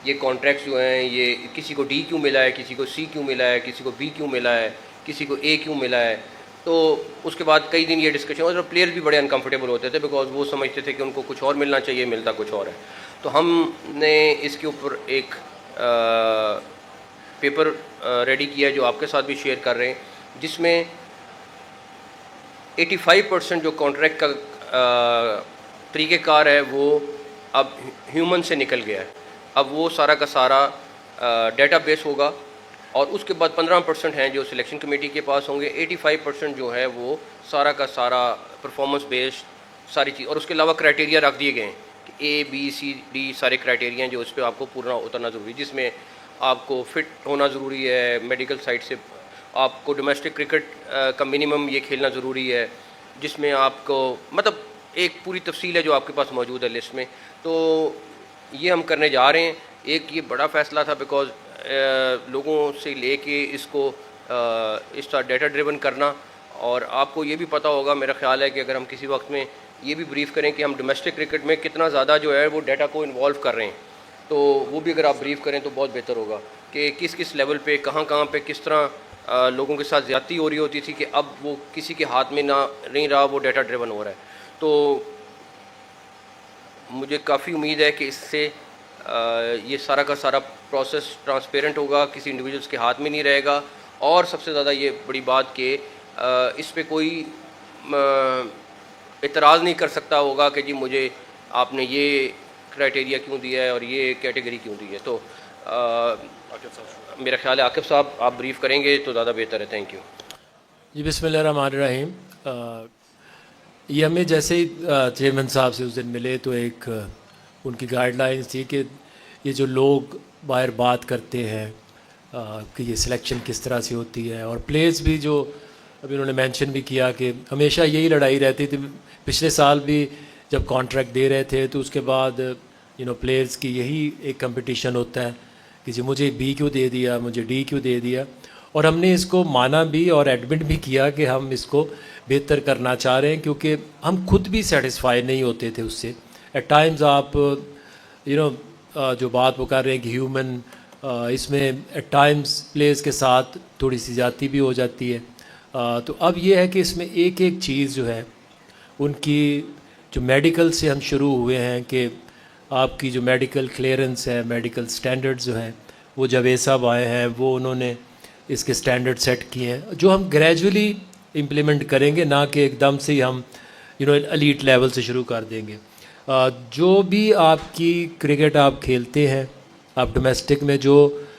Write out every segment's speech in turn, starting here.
یہ کانٹریکٹس جو ہیں یہ کسی کو ڈی کیوں ملا ہے, کسی کو سی کیوں ملا ہے, کسی کو بی کیوں ملا ہے, کسی کو اے کیوں ملا ہے. تو اس کے بعد کئی دن یہ ڈسکشن, اور پلیئر بھی بڑے انکمفرٹیبل ہوتے تھے بیکاز وہ سمجھتے تھے کہ ان کو کچھ اور ملنا چاہیے, ملتا کچھ اور ہے. تو ہم نے اس کے اوپر ایک پیپر ریڈی کیا جو آپ کے ساتھ بھی شیئر کر رہے ہیں, جس میں 85% جو کانٹریکٹ کا طریقہ کار ہے وہ اب ہیومن سے نکل گیا ہے. اب وہ سارا کا سارا ڈیٹا بیس ہوگا, اور اس کے بعد 15% ہیں جو سلیکشن کمیٹی کے پاس ہوں گے. 85% جو ہے وہ سارا کا سارا پرفارمنس بیسڈ ساری چیز, اور اس کے علاوہ کرائٹیریا رکھ دیے گئے ہیں کہ اے بی سی ڈی سارے کرائٹیریا ہیں جو اس پہ آپ کو پورا اترنا ضروری ہے, جس میں آپ کو فٹ ہونا ضروری ہے, میڈیکل سائٹ سے آپ کو ڈومیسٹک کرکٹ کا منیمم یہ کھیلنا ضروری ہے, جس میں آپ کو مطلب ایک پوری تفصیل ہے جو آپ کے پاس موجود ہے لسٹ میں. تو یہ ہم کرنے جا رہے ہیں. ایک یہ بڑا فیصلہ تھا بیکاز لوگوں سے لے کے اس کو اس طرح ڈیٹا ڈریون کرنا, اور آپ کو یہ بھی پتہ ہوگا میرا خیال ہے کہ اگر ہم کسی وقت میں یہ بھی بریف کریں کہ ہم ڈومیسٹک کرکٹ میں کتنا زیادہ جو ہے وہ ڈیٹا کو انوالو کر رہے ہیں, تو وہ بھی اگر آپ بریف کریں تو بہت بہتر ہوگا کہ کس کس لیول پہ کہاں کہاں پہ کس طرح لوگوں کے ساتھ زیادتی ہو رہی ہوتی تھی کہ اب وہ کسی کے ہاتھ میں نہ نہیں رہا, وہ ڈیٹا ڈریون ہو رہا ہے. تو مجھے کافی امید ہے کہ اس سے یہ سارا کا سارا پروسیس ٹرانسپیرنٹ ہوگا, کسی انڈیویجولس کے ہاتھ میں نہیں رہے گا, اور سب سے زیادہ یہ بڑی بات کہ اس پہ کوئی اعتراض نہیں کر سکتا ہوگا کہ جی مجھے آپ نے یہ کرائٹیریا کیوں دیا ہے اور یہ کیٹیگری کیوں دی ہے. تو میرا خیال ہے عاقب صاحب آپ بریف کریں گے تو زیادہ بہتر ہے. Thank you. جی بسم اللہ الرحمن الرحیم. یہ ہمیں جیسے ہی چیئرمین صاحب سے اس دن ملے تو ایک ان کی گائیڈ لائنس تھی کہ یہ جو لوگ باہر بات کرتے ہیں کہ یہ سلیکشن کس طرح سے ہوتی ہے, اور پلیئرز بھی جو ابھی انہوں نے مینشن بھی کیا کہ ہمیشہ یہی لڑائی رہتی تھی. پچھلے سال بھی جب کانٹریکٹ دے رہے تھے تو اس کے بعد پلیئرز کی یہی ایک کمپٹیشن ہوتا ہے کہ جی مجھے بی کیوں دے دیا, مجھے ڈی کیوں دے دیا. اور ہم نے اس کو مانا بھی اور ایڈمٹ بھی کیا کہ ہم اس کو بہتر کرنا چاہ رہے ہیں, کیونکہ ہم خود بھی سیٹسفائی نہیں ہوتے تھے اس سے. ایٹ ٹائمز آپ جو بات وہ کر رہے ہیں کہ ہیومن, اس میں ایٹ ٹائمز پلیئرز کے ساتھ تھوڑی سی زیادتی بھی ہو جاتی ہے. تو اب یہ ہے کہ اس میں ایک ایک چیز جو ہے ان کی جو میڈیکل سے ہم شروع ہوئے ہیں کہ آپ کی جو میڈیکل کلیئرنس ہے, میڈیکل سٹینڈرڈز جو ہیں وہ جاوید صاحب آئے ہیں, وہ انہوں نے اس کے سٹینڈرڈ سیٹ کیے ہیں جو ہم گریجولی امپلیمنٹ کریں گے, نہ کہ ایک دم سے ہی ہم ایلیٹ لیول سے شروع کر دیں گے. جو بھی آپ کی کرکٹ آپ کھیلتے ہیں, آپ ڈومیسٹک میں جو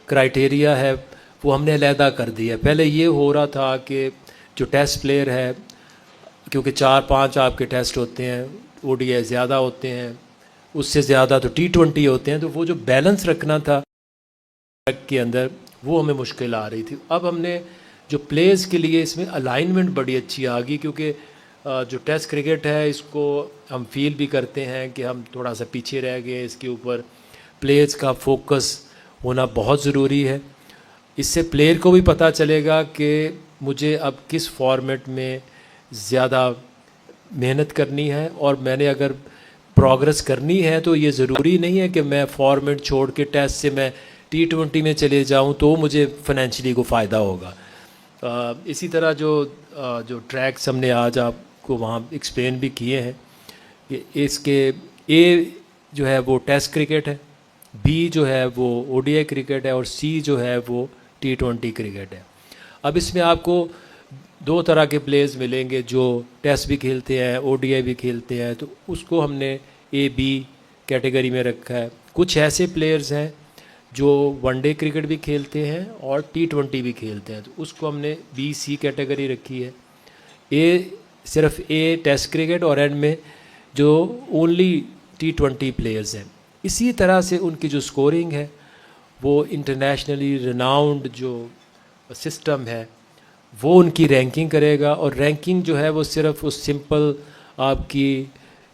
کرائٹیریا ہے وہ ہم نے علیحدہ کر دیا. پہلے یہ ہو رہا تھا کہ جو ٹیسٹ پلیئر ہے, کیونکہ 4-5 آپ کے ٹیسٹ ہوتے ہیں, او ڈی آئی زیادہ ہوتے ہیں, اس سے زیادہ تو T20 ہوتے ہیں, تو وہ جو بیلنس رکھنا تھا کے اندر وہ ہمیں مشکل آ رہی تھی. اب ہم نے جو پلیئرز کے لیے اس میں الائنمنٹ بڑی اچھی آ گئی, کیونکہ جو ٹیسٹ کرکٹ ہے اس کو ہم فیل بھی کرتے ہیں کہ ہم تھوڑا سا پیچھے رہ گئے. اس کے اوپر پلیئرز کا فوکس ہونا بہت ضروری ہے. اس سے پلیئر کو بھی پتہ چلے گا کہ مجھے اب کس فارمیٹ میں زیادہ محنت کرنی ہے, اور میں نے اگر پروگرس کرنی ہے تو یہ ضروری نہیں ہے کہ میں فارمیٹ چھوڑ کے ٹیسٹ سے میں T20 میں چلے جاؤں تو مجھے فائنینشلی کو فائدہ ہوگا. اسی طرح جو ٹریکس ہم نے آج آپ کو وہاں ایکسپلین بھی کیے ہیں کہ اس کے اے جو ہے وہ ٹیسٹ کرکٹ ہے, بی جو ہے وہ او ڈی آئی کرکٹ ہے, اور سی جو ہے وہ T20 کرکٹ ہے. اب اس میں آپ کو 2 طرح کے پلیئرز ملیں گے جو ٹیسٹ بھی کھیلتے ہیں, او ڈی آئی بھی کھیلتے ہیں, تو اس کو ہم نے اے بی کیٹیگری میں رکھا ہے. کچھ ایسے پلیئرز ہیں جو ون ڈے کرکٹ بھی کھیلتے ہیں اور T20 بھی کھیلتے ہیں, تو اس کو ہم نے بی سی کیٹیگری رکھی ہے. اے صرف اے ٹیسٹ کرکٹ, اور اینڈ میں جو اونلی T20 پلیئرز ہیں. اسی طرح سے ان کی جو سکورنگ ہے وہ انٹرنیشنلی ریناؤنڈ جو سسٹم ہے وہ ان کی رینکنگ کرے گا, اور رینکنگ جو ہے وہ صرف اس سمپل آپ کی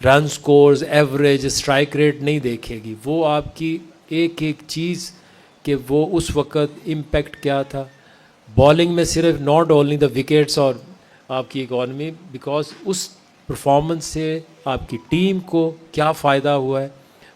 رن سکورز, ایوریج, اسٹرائک ریٹ نہیں دیکھے گی. وہ آپ کی ایک ایک چیز کہ وہ اس وقت امپیکٹ کیا تھا بالنگ میں, صرف ناٹ اونلی دا وکٹس اور آپ کی اکانومی, بیکاز اس پرفارمنس سے آپ کی ٹیم کو کیا فائدہ ہوا ہے,